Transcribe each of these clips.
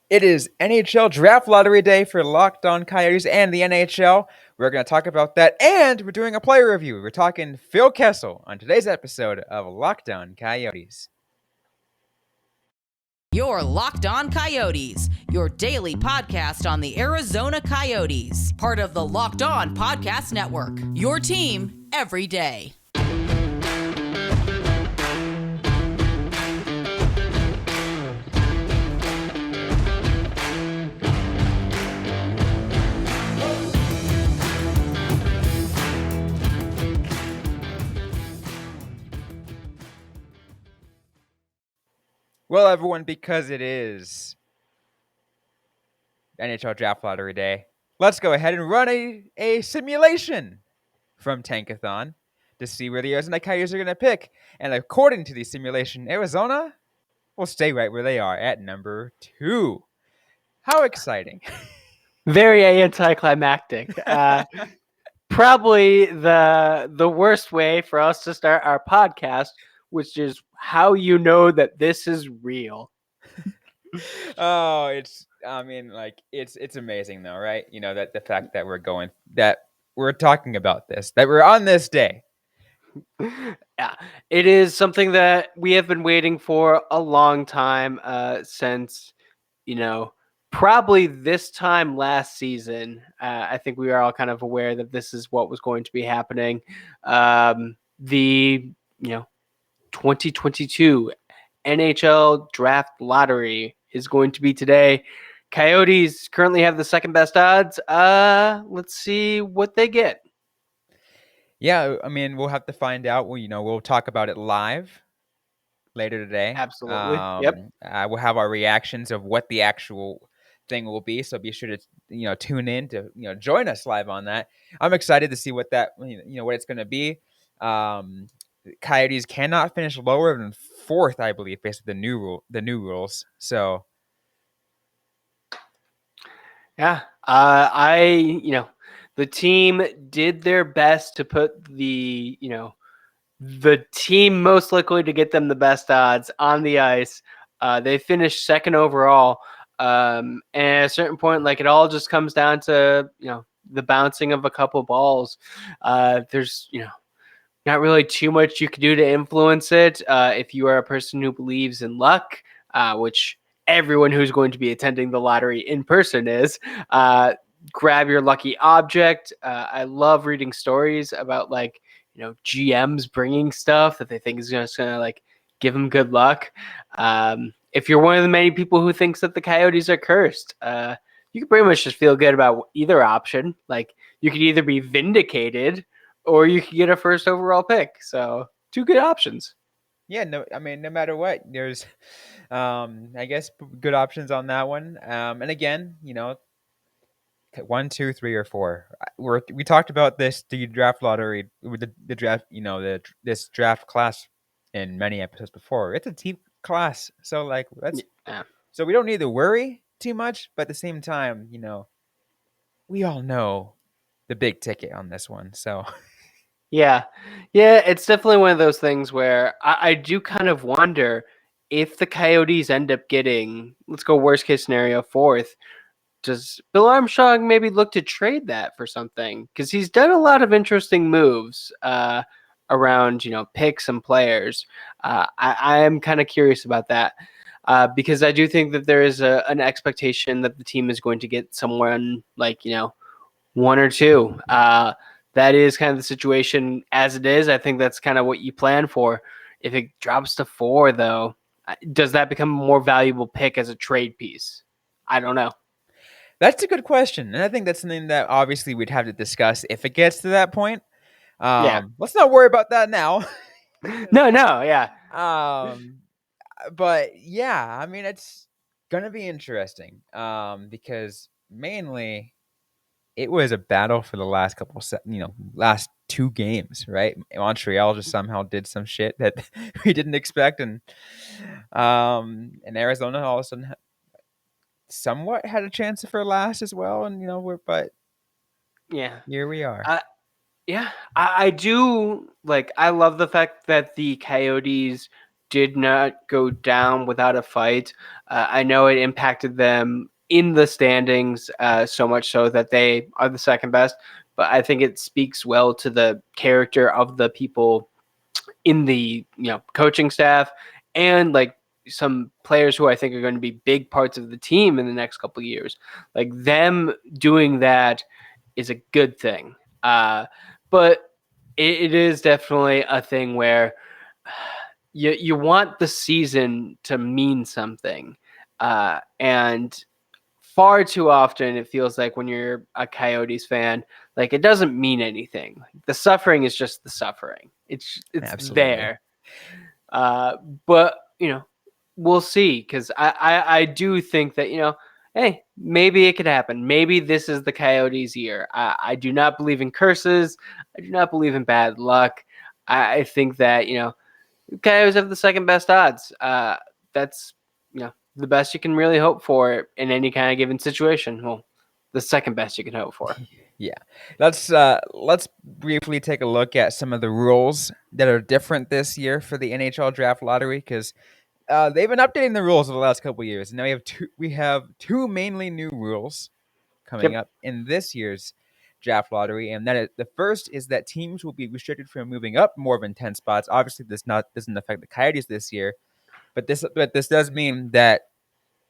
It is NHL Draft Lottery Day for Locked On Coyotes and the NHL. We're going to talk about that, and we're doing a player review. We're talking Phil Kessel on today's episode of Locked On Coyotes. You're Locked On Coyotes, your daily podcast on the Arizona Coyotes, part of the Locked On Podcast Network, your team every day. Well, everyone, because it is NHL Draft Lottery Day, let's go ahead and run a simulation from Tankathon to see where the Arizona Coyotes are going to pick. And according to the simulation, Arizona will stay right where they are at number 2. How exciting. Very anticlimactic. Probably the worst way for us to start our podcast, which is how you know that this is real. Oh, it's amazing though, right? You know, that the fact that we're talking about this, that we're on this day. Yeah, it is something that we have been waiting for a long time, since, probably this time last season. I think we are all kind of aware that this is what was going to be happening. The 2022 NHL Draft Lottery is going to be today. Coyotes currently have the second best odds. Let's see what they get. Yeah, I mean, we'll have to find out. We'll talk about it live later today. Absolutely. Yep. We'll have our reactions of what the actual thing will be. So be sure to tune in to join us live on that. I'm excited to see what what it's going to be. Coyotes cannot finish lower than 4th, I believe, based on the new rules. So yeah, the team did their best to put the team most likely to get them the best odds on the ice. They finished second overall. And at a certain point, it all just comes down to, the bouncing of a couple balls. There's, not really too much you can do to influence it. If you are a person who believes in luck, which everyone who's going to be attending the lottery in person is, grab your lucky object. I love reading stories about GMs bringing stuff that they think is just gonna give them good luck. If you're one of the many people who thinks that the Coyotes are cursed, you can pretty much just feel good about either option. You could either be vindicated or you could get a first overall pick. So 2 good options. Yeah, no matter what, there's I guess good options on that one. And again, 1, 2, 3, or 4. We talked about the draft lottery with the draft, this draft class in many episodes before. It's a deep class, so so we don't need to worry too much. But at the same time, we all know the big ticket on this one. So yeah, it's definitely one of those things where I do kind of wonder if the Coyotes end up getting, let's go worst case scenario, 4th. Does Bill Armstrong maybe look to trade that for something? Because he's done a lot of interesting moves around, picks and players. I am kind of curious about that because I do think that there is an expectation that the team is going to get someone 1 or 2. That is kind of the situation as it is. I think that's kind of what you plan for. If it drops to 4, though, does that become a more valuable pick as a trade piece? I don't know. That's a good question, and I think that's something that obviously we'd have to discuss if it gets to that point. Let's not worry about that now. No, yeah. But yeah, I mean, it's gonna be interesting. Because mainly it was a battle for the last last 2 games, right? Montreal just somehow did some shit that we didn't expect, and Arizona all of a sudden somewhat had a chance for last as well, and here we are. I do I love the fact that the Coyotes did not go down without a fight. I know it impacted them in the standings so much so that they are the second best, but I think it speaks well to the character of the people in the coaching staff and like some players who I think are going to be big parts of the team in the next couple of years. Like them doing that is a good thing. But it is definitely a thing where you want the season to mean something. And far too often it feels like when you're a Coyotes fan, like it doesn't mean anything. The suffering is just the suffering. It's Absolutely. there. But we'll see, because I do think that hey, maybe it could happen. Maybe this is the Coyotes' year. I do not believe in curses. I do not believe in bad luck. I think that Coyotes have the second best odds. That's the best you can really hope for in any kind of given situation. Well, the second best you can hope for. Yeah. Let's briefly take a look at some of the rules that are different this year for the NHL Draft Lottery, because they've been updating the rules over the last couple of years. And now we have two mainly new rules coming Yep. up in this year's Draft Lottery, and the first is that teams will be restricted from moving up more than 10 spots. Obviously, this doesn't affect the Coyotes this year, but this does mean that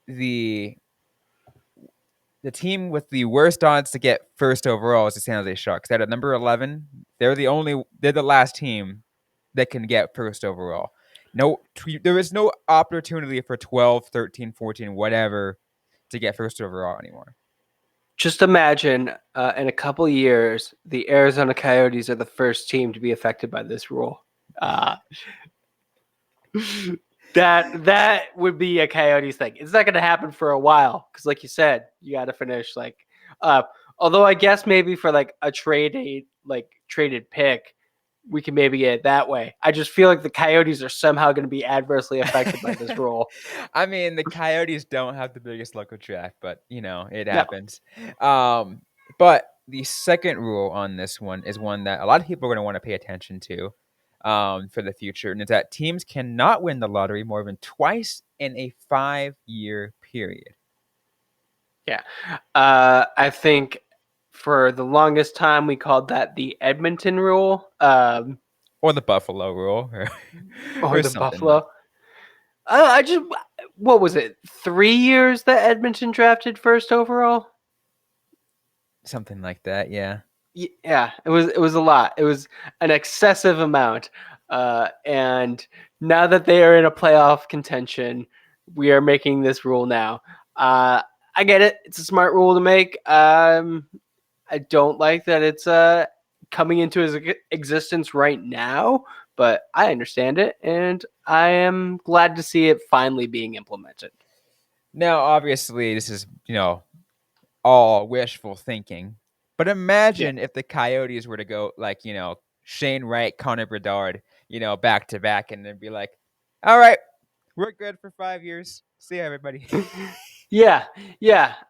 the the team with the worst odds to get first overall is the San Jose Sharks. They're at number 11. They're the last team that can get first overall. There is no opportunity for 12, 13, 14, whatever to get first overall anymore. Just imagine in a couple of years, the Arizona Coyotes are the first team to be affected by this rule. That would be a Coyotes thing. It's not going to happen for a while because, like you said, you got to finish although I guess maybe for like a traded pick, we can maybe get it that way. I just feel like the Coyotes are somehow going to be adversely affected by this rule. I mean, the Coyotes don't have the biggest local draft, but it No. happens. But the second rule on this one is one that a lot of people are going to want to pay attention to for the future, and it's that teams cannot win the lottery more than twice in a 5-year period. Yeah. I think for the longest time we called that the Edmonton rule. Or the Buffalo rule, Or the something. Buffalo. What was it? 3 years that Edmonton drafted first overall? Something like that, yeah. Yeah, it was a lot. It was an excessive amount. And now that they are in a playoff contention, we are making this rule now. I get it. It's a smart rule to make. I don't like that it's coming into existence right now, but I understand it, and I am glad to see it finally being implemented. Now, obviously, this is all wishful thinking, but imagine if the Coyotes were to go like Shane Wright, Connor Bedard, back to back, and then be like, "All right, we're good for 5 years. See ya, everybody." Yeah.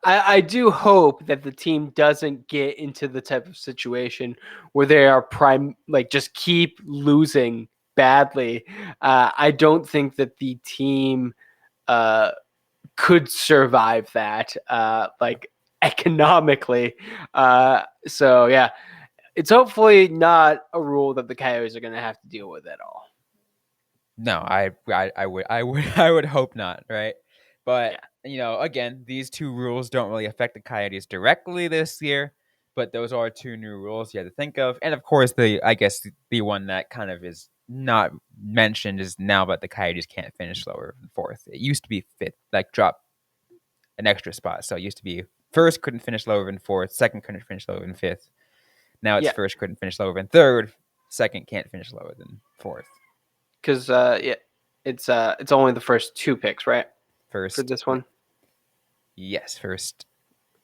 I do hope that the team doesn't get into the type of situation where they are just keep losing badly. I don't think that the team could survive that, economically. So yeah, it's hopefully not a rule that the Coyotes are going to have to deal with at all. No, I would hope not, right? But again, these two rules don't really affect the Coyotes directly this year, but those are two new rules you have to think of. And of course, I guess the one that kind of is not mentioned is now that the Coyotes can't finish lower than fourth. It used to be fifth, like drop an extra spot. So it used to be first couldn't finish lower than fourth, second couldn't finish lower than fifth. Now it's first couldn't finish lower than third, second can't finish lower than fourth. Because it's only the first 2 picks, right? First for this one. Yes, first.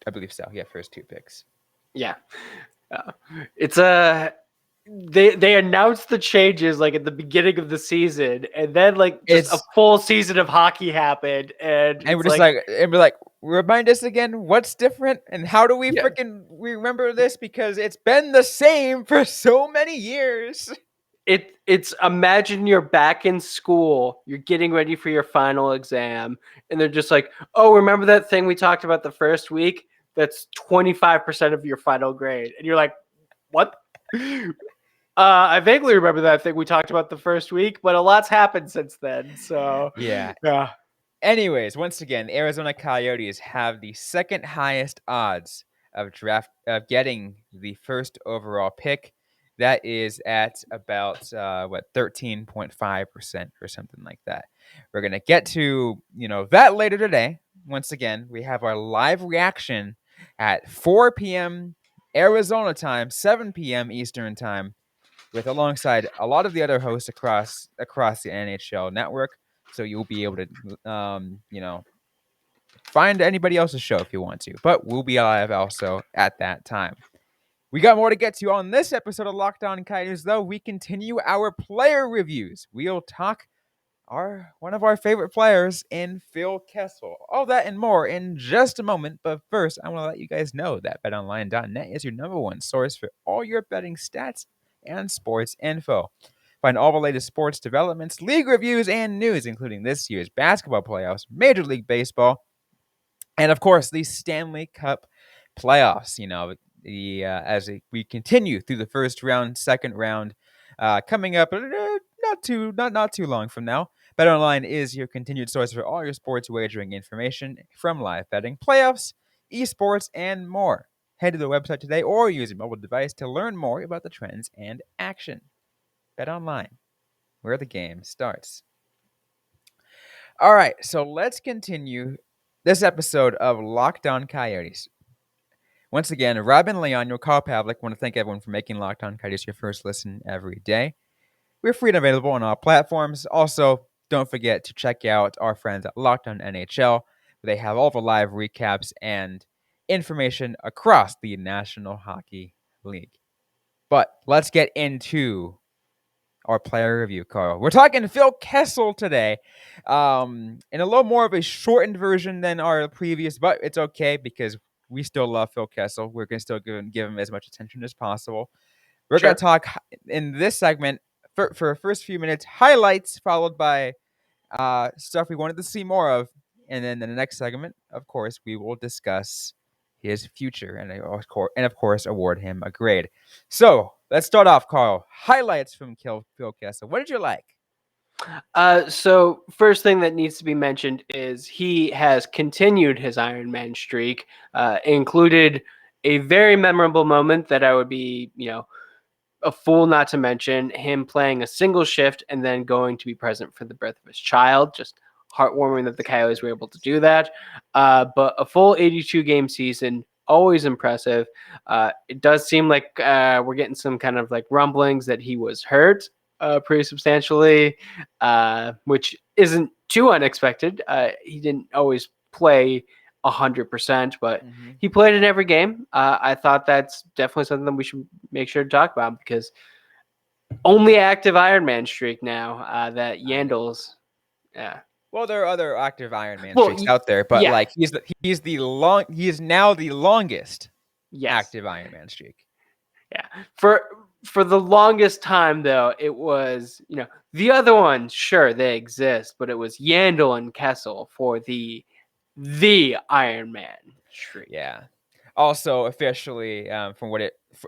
I believe so. Yeah, first 2 picks. Yeah, it's they announced the changes like at the beginning of the season, and then a full season of hockey happened, and we're just like, remind us again what's different and how do we freaking remember this, because it's been the same for so many years. It's imagine you're back in school, you're getting ready for your final exam, and they're just like, oh, remember that thing we talked about the first week? That's 25% of your final grade. And you're like, what? I vaguely remember that thing we talked about the first week, but a lot's happened since then. So Yeah. yeah. Anyways, once again, the Arizona Coyotes have the second highest odds of getting the first overall pick. That is at about 13.5% or something like that. We're gonna get to that later today. Once again, we have our live reaction at 4 p.m. Arizona time, 7 p.m. Eastern time, with alongside a lot of the other hosts across the NHL network. So you'll be able to find anybody else's show if you want to, but we'll be live also at that time. We got more to get to on this episode of Locked On Coyotes, though. We continue our player reviews. We'll talk one of our favorite players in Phil Kessel. All that and more in just a moment. But first, I want to let you guys know that betonline.net is your number one source for all your betting stats and sports info. Find all the latest sports developments, league reviews, and news, including this year's basketball playoffs, Major League Baseball, and of course, the Stanley Cup playoffs. As we continue through the first round, second round, coming up not too long from now. BetOnline is your continued source for all your sports wagering information, from live betting, playoffs, esports, and more. Head to the website today or use your mobile device to learn more about the trends and action. BetOnline, where the game starts. All right, so let's continue this episode of Locked On Coyotes. Once again, Robyn, Leon, Carl Pavlik want to thank everyone for making Locked On Coyotes your first listen every day. We're free and available on all platforms. Also, don't forget to check out our friends at Locked On NHL. They have all the live recaps and information across the National Hockey League. But let's get into our player review, Carl. We're talking Phil Kessel today, in a little more of a shortened version than our previous, but it's okay because we still love Phil Kessel. We're going to still give him as much attention as possible. We're going to Sure. talk in this segment for the first few minutes, highlights, followed by stuff we wanted to see more of. And then in the next segment, of course, we will discuss his future and of course award him a grade. So let's start off, Carl. Highlights from Phil Kessel. What did you like? So first thing that needs to be mentioned is he has continued his Iron Man streak, included a very memorable moment that I would be, a fool not to mention, him playing a single shift and then going to be present for the birth of his child. Just heartwarming that the Coyotes were able to do that. But a full 82 game season, always impressive. It does seem like we're getting some kind of like rumblings that he was hurt pretty substantially, which isn't too unexpected. He didn't always play 100%, but he played in every game. I thought that's definitely something that we should make sure to talk about, because only active Iron Man streak now that Yandel's. Yeah. Well, there are other active Iron Man Well, streaks out there, but yeah. like he is now the longest Yes. active Iron Man streak. Yeah. For the longest time, though, it was, the other ones, sure, they exist, but it was Yandel and Kessel for the Iron Man streak. Yeah. Also, officially,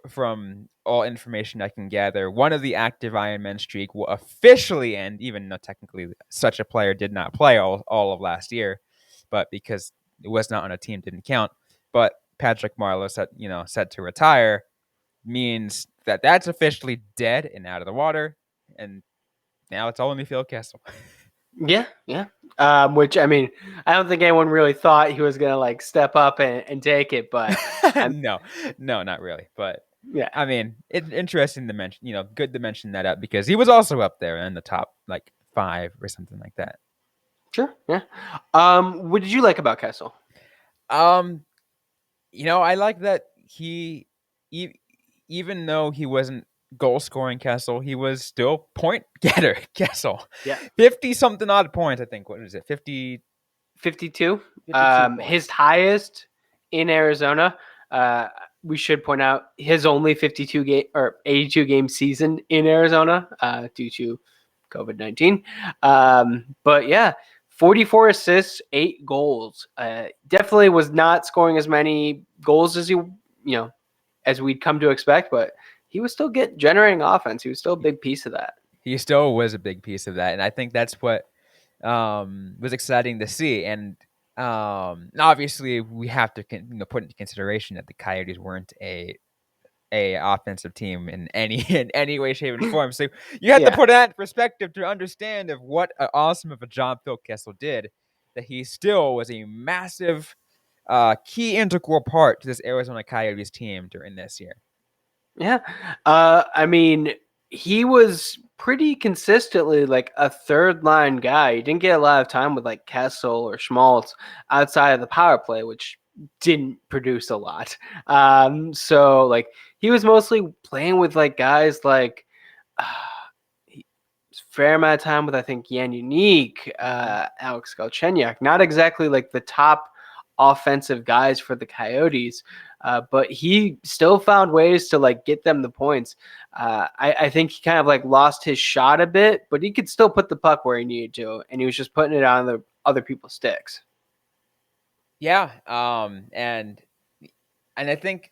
from all information I can gather, one of the active Iron Man streak will officially end, even though technically such a player did not play all of last year, but because it was not on a team, didn't count. But Patrick Marleau set to retire, means that that's officially dead and out of the water, and now it's only Phil Kessel. Yeah. Which, I mean, I don't think anyone really thought he was gonna like step up and take it, but no, not really. But yeah, I mean, it's interesting to mention. Good to mention that up because he was also up there in the top like 5 or something like that. sure, yeah. What did you like about Kessel? I like that he, even though he wasn't goal scoring Kessel, he was still point getter Kessel. Yeah. 50 something odd points, I think. What is it? 52. 52. His highest in Arizona. we should point out his only 52 game or 82 game season in Arizona due to COVID-19. But yeah, 44 assists, 8 goals. Definitely was not scoring as many goals as as we'd come to expect, but he was still generating offense. He was still a big piece of that. He still was a big piece of that, and I think that's what was exciting to see. And obviously, we have to put into consideration that the Coyotes weren't a offensive team in any way, shape, and form. So you have to Yeah. put that in perspective to understand of what awesome of a job Phil Kessel did. That he still was a massive, key integral part to this Arizona Coyotes team during this year. Yeah. I mean, he was pretty consistently like a third line guy. He didn't get a lot of time with like Kessel or Schmaltz outside of the power play, which didn't produce a lot. So like he was mostly playing with like guys like fair amount of time with I think Yan Unique, Alex Galchenyak. Not exactly like the top offensive guys for the Coyotes, but he still found ways to like get them the points. I think he kind of like lost his shot a bit, but he could still put the puck where he needed to, and he was just putting it on the other people's sticks. Yeah, and I think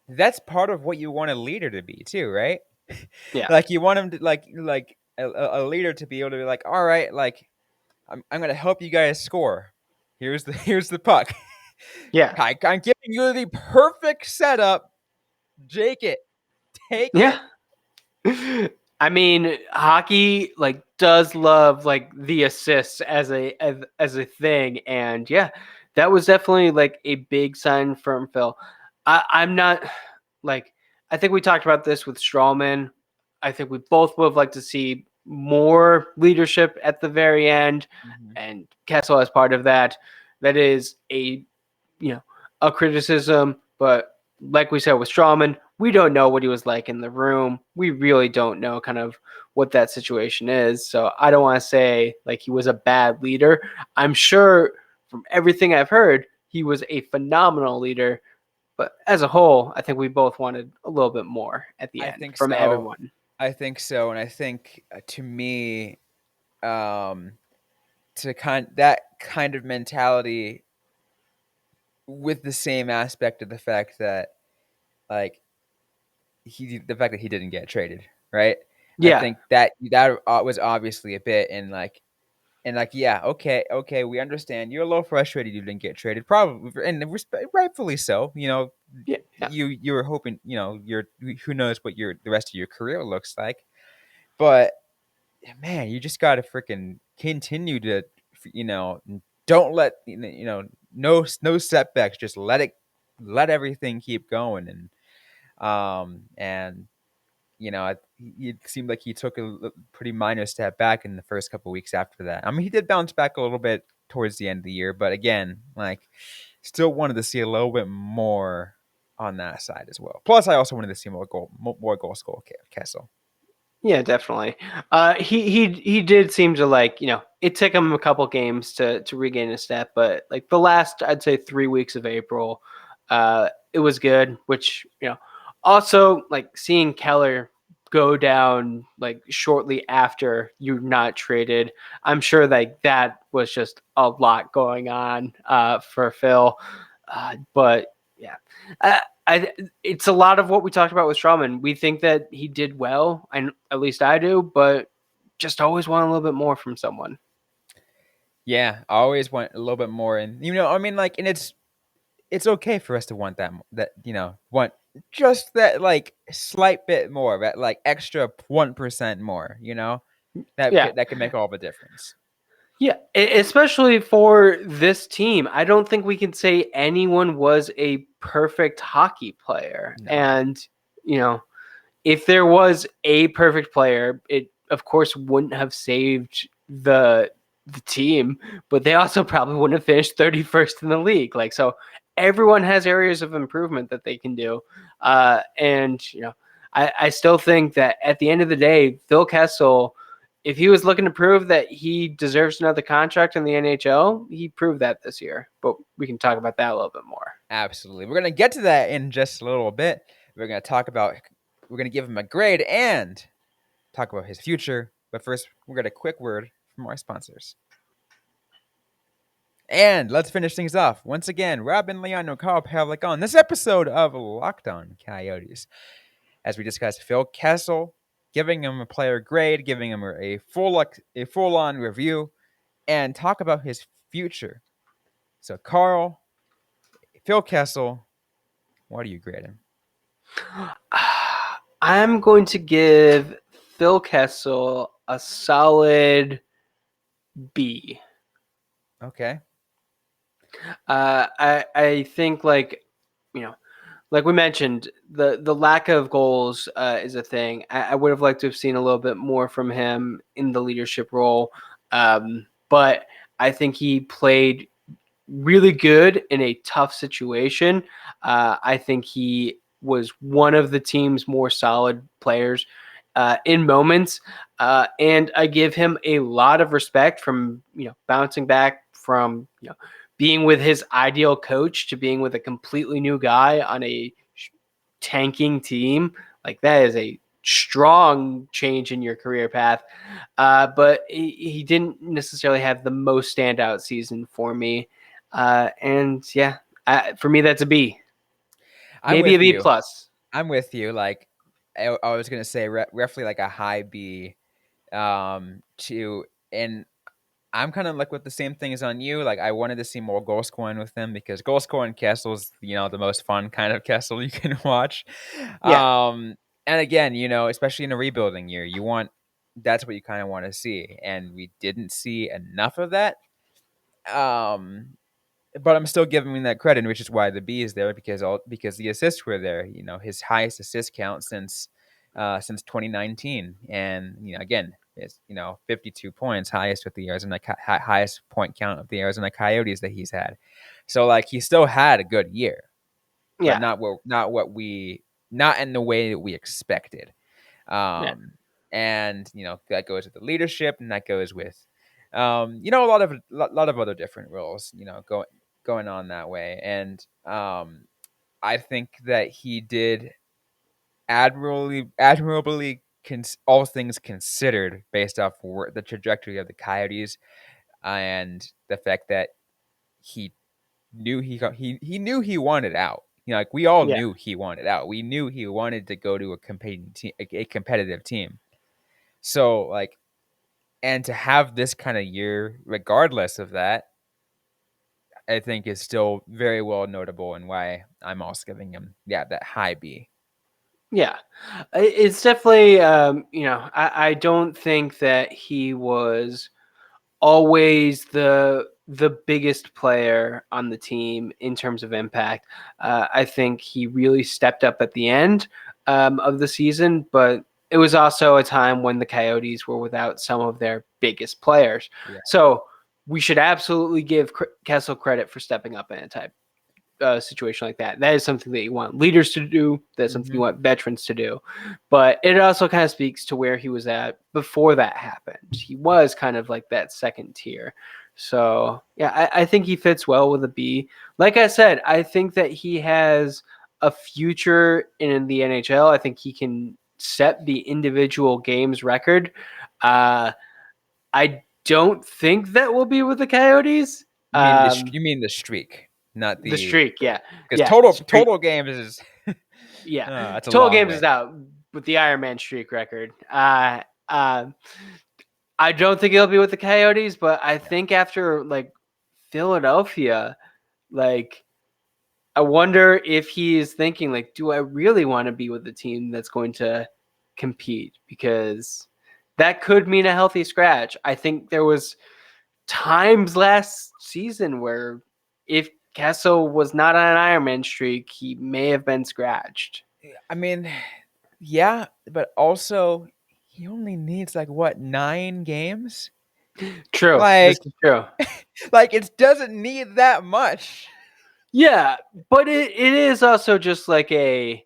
that's part of what you want a leader to be too, right? Yeah, Like you want him to like a leader to be able to be like, all right, like I'm gonna help you guys score. Here's the puck. yeah, I'm giving you the perfect setup. Take it. Take it. yeah. I mean, hockey like does love like the assists as a thing, and yeah, that was definitely like a big sign from Phil. I'm not like I think we talked about this with Strawman. I think we both would have liked to see more leadership at the very end, Mhm. and Kessel as part of that. That is you know a criticism, but like we said with Strawman, we don't know what he was like in the room. We really don't know kind of what that situation is. So I don't want to say like he was a bad leader. I'm sure from everything I've heard, he was a phenomenal leader. But as a whole, I think we both wanted a little bit more at the I end think from so. everyone. I think so, and I think to me, um, to that kind of mentality with the same aspect of the fact that like the fact that he didn't get traded, right? I Yeah, think that was obviously a bit and like yeah, okay, we understand you're a little frustrated you didn't get traded, probably, and rightfully so. yeah, yeah, You were hoping, you're who knows what the rest of your career looks like, but man, you just got to freaking continue to, you know, don't let no setbacks. Just let everything keep going, and it seemed like he took a pretty minor step back in the first couple weeks after that. I mean, he did bounce back a little bit towards the end of the year, but again, like, still wanted to see a little bit more on that side as well. Plus, I also wanted to see more goal score Kessel. yeah, definitely. He did seem to like it took him a couple games to regain his step, but like the last I'd say 3 weeks of April, it was good. Which also like seeing Keller go down like shortly after you're not traded. I'm sure like that was just a lot going on for Phil, but yeah. It's a lot of what we talked about with Strawman. We think that he did well, and at least I do, but just always want a little bit more from someone. Yeah, I always want a little bit more, and I mean, like, and it's okay for us to want that want just that like slight bit more, that like extra 1% more. Yeah, That can make all the difference. yeah, especially for this team. I don't think we can say anyone was a perfect hockey player, No. and you know, if there was a perfect player, it of course wouldn't have saved the team, but they also probably wouldn't have finished 31st in the league. Like so, everyone has areas of improvement that they can do, and I still think that at the end of the day, Phil Kessel, if he was looking to prove that he deserves another contract in the NHL, he proved that this year. But we can talk about that a little bit more. Absolutely. We're going to get to that in just a little bit. We're going to give him a grade and talk about his future. But first, we're going to quick word from our sponsors. And let's finish things off. Once again, Robyn, Leon, and Carl Pavlik on this episode of Locked On Coyotes. As we discussed Phil Kessel, giving him a player grade, giving him a full-on review, and talk about his future. So, Carl, Phil Kessel, what do you grade him? I'm going to give Phil Kessel a solid B. Okay. I think like we mentioned, the lack of goals is a thing. I would have liked to have seen a little bit more from him in the leadership role, but I think he played really good in a tough situation. I think he was one of the team's more solid players in moments, and I give him a lot of respect from bouncing back from being with his ideal coach to being with a completely new guy on a tanking team. Like, that is a strong change in your career path. But he didn't necessarily have the most standout season for me. And yeah, for me, that's a B. I'm Maybe a with B you. plus. I'm with you. Like, I was going to say roughly like a high B to, and I'm kind of like with the same thing as on you. Like, I wanted to see more goal scoring with them because goal scoring Kessel is, the most fun kind of Kessel you can watch. Yeah. And again, especially in a rebuilding year, that's what you kind of want to see. And we didn't see enough of that. But I'm still giving him that credit, which is why the B is there because the assists were there. His highest assist count since 2019, and again, it's 52 points, highest with the Arizona highest point count of the Arizona Coyotes that he's had. So like he still had a good year, but Yeah. not in the way that we expected. Yeah. And that goes with the leadership, and that goes with a lot of other different roles, going on that way. And I think that he did admirably, all things considered, based off the trajectory of the Coyotes and the fact that he knew he wanted out. Like we all Yeah. knew he wanted out. We knew he wanted to go to a competing team, a competitive team. So like, and to have this kind of year, regardless of that, I think is still very well notable, and why I'm also giving him that high B. Yeah, it's definitely, I don't think that he was always the biggest player on the team in terms of impact. I think he really stepped up at the end of the season, but it was also a time when the Coyotes were without some of their biggest players. Yeah. So we should absolutely give Kessel credit for stepping up in a situation like that. That is something that you want leaders to do. That's something you Mm-hmm. want veterans to do. But it also kind of speaks to where he was at before that happened. He was kind of like that second tier. So yeah, I think he fits well with a B. Like I said, I think that he has a future in the NHL. I think he can set the individual games record. I don't think that will be with the Coyotes. You mean the streak, not The the streak, yeah, because yeah, streak. total games is Yeah, that's a total long games way. is out with the Iron Man streak record. I don't think it'll be with the Coyotes, but I think after like Philadelphia, like I wonder if he is thinking like, do I really want to be with the team that's going to compete? Because that could mean a healthy scratch. I think there was times last season where if Kessel was not on an Iron Man streak, he may have been scratched. I mean, yeah, but also he only needs like what 9 games? True. This Like is true. like it doesn't need that much. Yeah, but it is also just like he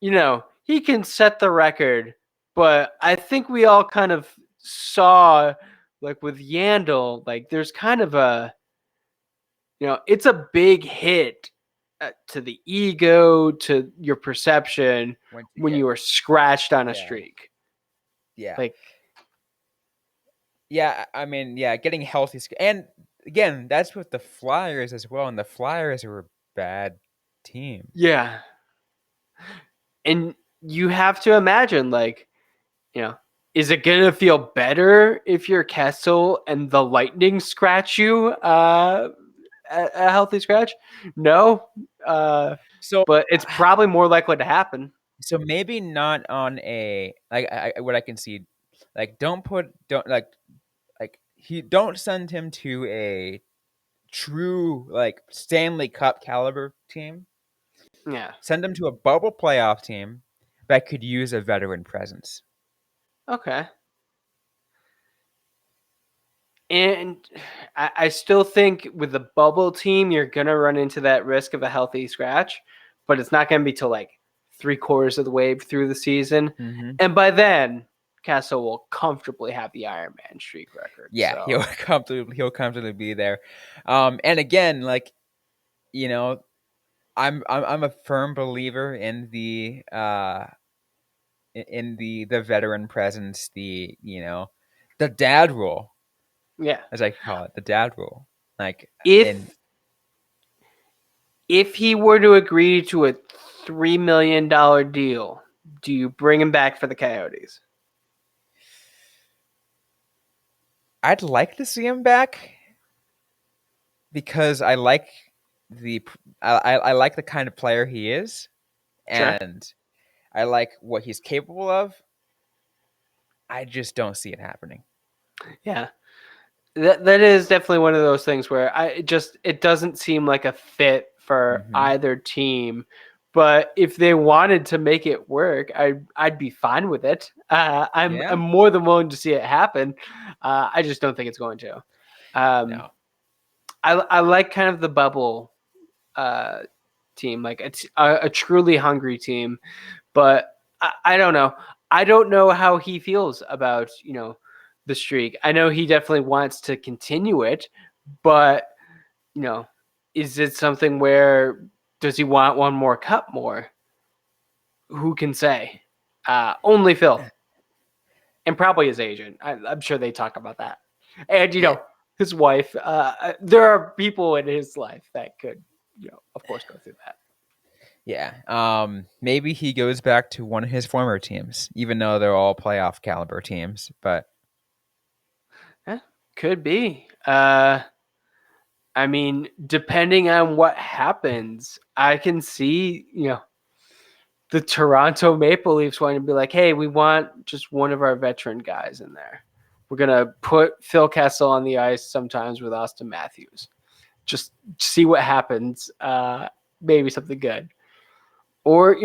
can set the record, but I think we all kind of saw, like with Yandel, like there's kind of it's a big hit to the ego, to your perception Once you when get you are scratched on a yeah, streak. yeah, Like, yeah. I mean, yeah, getting healthy, and again, that's with the Flyers as well, and the Flyers are a bad team. yeah. And you have to imagine, like, is it going to feel better if you're Kessel and the Lightning scratch you a healthy scratch? No. So, But it's probably more likely to happen. so maybe not on a what I can see, like don't send him to a true like Stanley Cup caliber team. Yeah. Send him to a bubble playoff team that could use a veteran presence. Okay. And I still think with the bubble team, you're going to run into that risk of a healthy scratch, but it's not going to be till like 3/4 of the way through the season. Mm-hmm. And by then, Kessel will comfortably have the Iron Man streak record. Yeah, So, he'll comfortably be there. And again, like you know, I'm a firm believer in the veteran presence, the dad rule, yeah. as I call it, the dad rule. Like, and If he were to agree to a $3 million deal, do you bring him back for the Coyotes? I'd like to see him back because I like the I like the kind of player he is, Sure. and I like what he's capable of. I just don't see it happening. Yeah. That is definitely one of those things where it doesn't seem like a fit for Mm-hmm. either team. But if they wanted to make it work, I'd be fine with it. I'm Yeah. more than willing to see it happen. I just don't think it's going to. Um, No. I like kind of the bubble uh, team, like it's a truly hungry team. But I don't know. I don't know how he feels about the streak. I know he definitely wants to continue it, but you know, is it something where does he want one more cup more? Who can say? Only Phil and probably his agent. I'm sure they talk about that, and Yeah. his wife. There are people in his life that could, of course, go through that. Yeah. Maybe he goes back to one of his former teams, even though they're all playoff caliber teams. But Could be. I mean, depending on what happens, I can see, the Toronto Maple Leafs wanting to be like, hey, we want just one of our veteran guys in there. We're going to put Phil Kessel on the ice sometimes with Austin Matthews. Just see what happens. Maybe something good. Or,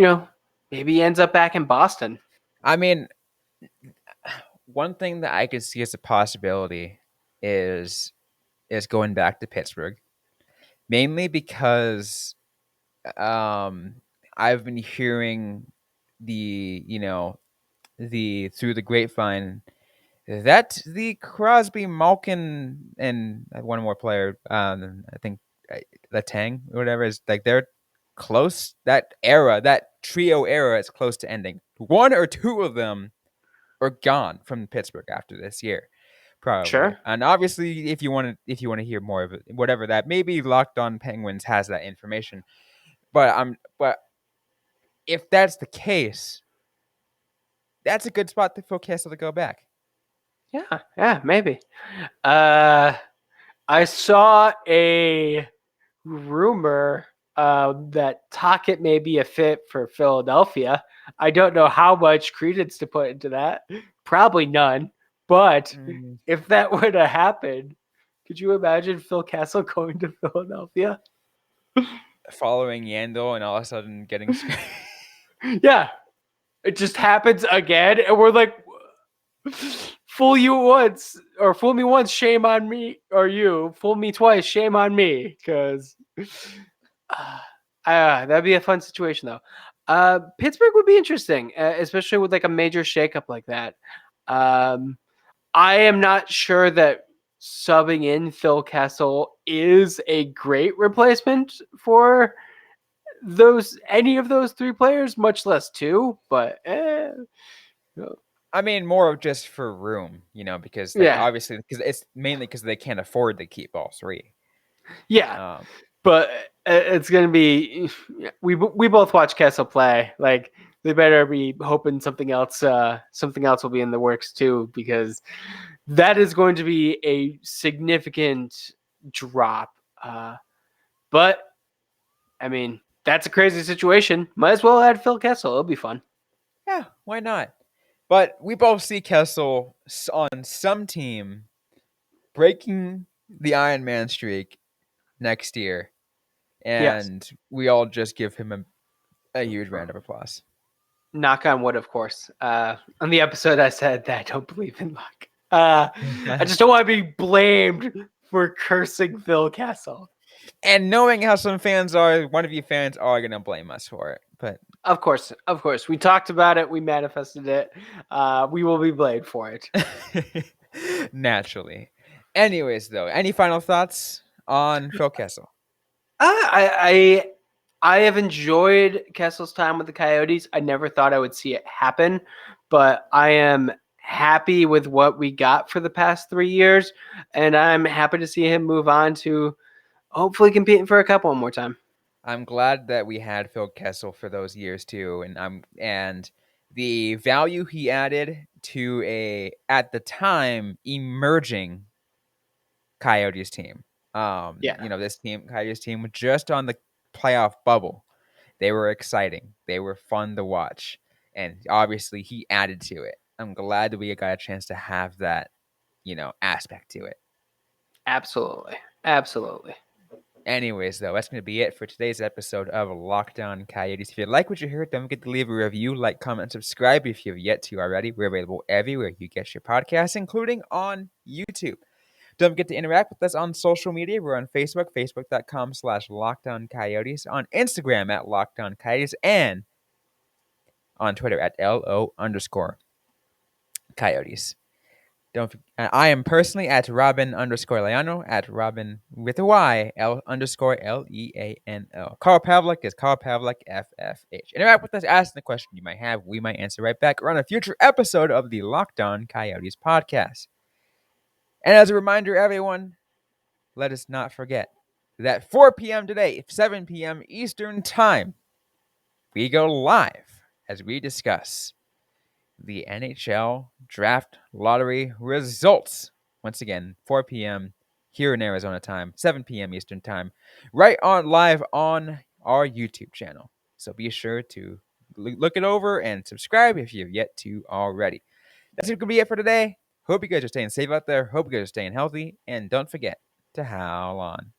maybe he ends up back in Boston. I mean, one thing that I could see as a possibility is going back to Pittsburgh, mainly because I've been hearing the through the grapevine that the Crosby, Malkin, and one more player, I think Letang or whatever, is like they're close. That trio era is close to ending. One or two of them are gone from Pittsburgh after this year, probably. Sure. And obviously, if you want to hear more of it, whatever that, maybe Locked On Penguins has that information. But if that's the case, that's a good spot for Kessel to go back. Yeah, maybe. I saw a rumor that Tocchet may be a fit for Philadelphia. I don't know how much credence to put into that. Probably none. But Mm. if that were to happen, could you imagine Phil Kessel going to Philadelphia? Following Yandel and all of a sudden getting Yeah. It just happens again. And we're like, fool you once or fool me once, shame on me, or you fool me twice, shame on me. Because that'd be a fun situation, though. Pittsburgh would be interesting, especially with like a major shakeup like that. I am not sure that subbing in Phil Kessel is a great replacement for any of those three players, much less two. But I mean, more of just for room, because yeah, obviously, because it's mainly because they can't afford to keep all three. yeah. Um, But it's gonna be we both watch Kessel play. Like they better be hoping something else will be in the works too, because that is going to be a significant drop. But I mean, that's a crazy situation. Might as well add Phil Kessel. It'll be fun. yeah, why not? But we both see Kessel on some team breaking the Iron Man streak next year, Yes. and we all just give him a huge round of applause. Knock on wood, of course. On the episode, I said that I don't believe in luck. I just don't want to be blamed for cursing Phil Kessel. And knowing how some fans are, one of you fans are going to blame us for it. But Of course. We talked about it. We manifested it. We will be blamed for it. naturally. Anyways, though, any final thoughts on Phil Kessel? I have enjoyed Kessel's time with the Coyotes. I never thought I would see it happen, but I am happy with what we got for the past 3 years, and I'm happy to see him move on to hopefully competing for a cup one more time. I'm glad that we had Phil Kessel for those years too, and the value he added to a at the time emerging Coyotes team. Yeah, This Coyotes team, was just on the playoff bubble. They were exciting. They were fun to watch, and obviously he added to it. I'm glad that we got a chance to have that, aspect to it. absolutely. Absolutely. Anyways, though, that's going to be it for today's episode of Lockdown Coyotes. If you like what you heard, don't forget to leave a review, like, comment, subscribe if you have yet to already. We're available everywhere you get your podcasts, including on YouTube. Don't forget to interact with us on social media. We're on Facebook, facebook.com/Lockdown Coyotes, on Instagram at Lockdown Coyotes, and on Twitter at LO_Coyotes. I am personally at Robyn_Leano, at Robyn with a Y, L_LEANO. Carl Pavlik is Carl Pavlik FFH. Interact with us, ask the question you might have. We might answer right back or on a future episode of the Lockdown Coyotes podcast. And as a reminder, everyone, let us not forget that 4 p.m. today, 7 p.m. Eastern Time, we go live as we discuss the NHL Draft Lottery results. Once again, 4 p.m. here in Arizona time, 7 p.m. Eastern Time, right on live on our YouTube channel. So be sure to look it over and subscribe if you've yet to already. That's going to be it for today. Hope you guys are staying safe out there. Hope you guys are staying healthy. And don't forget to howl on.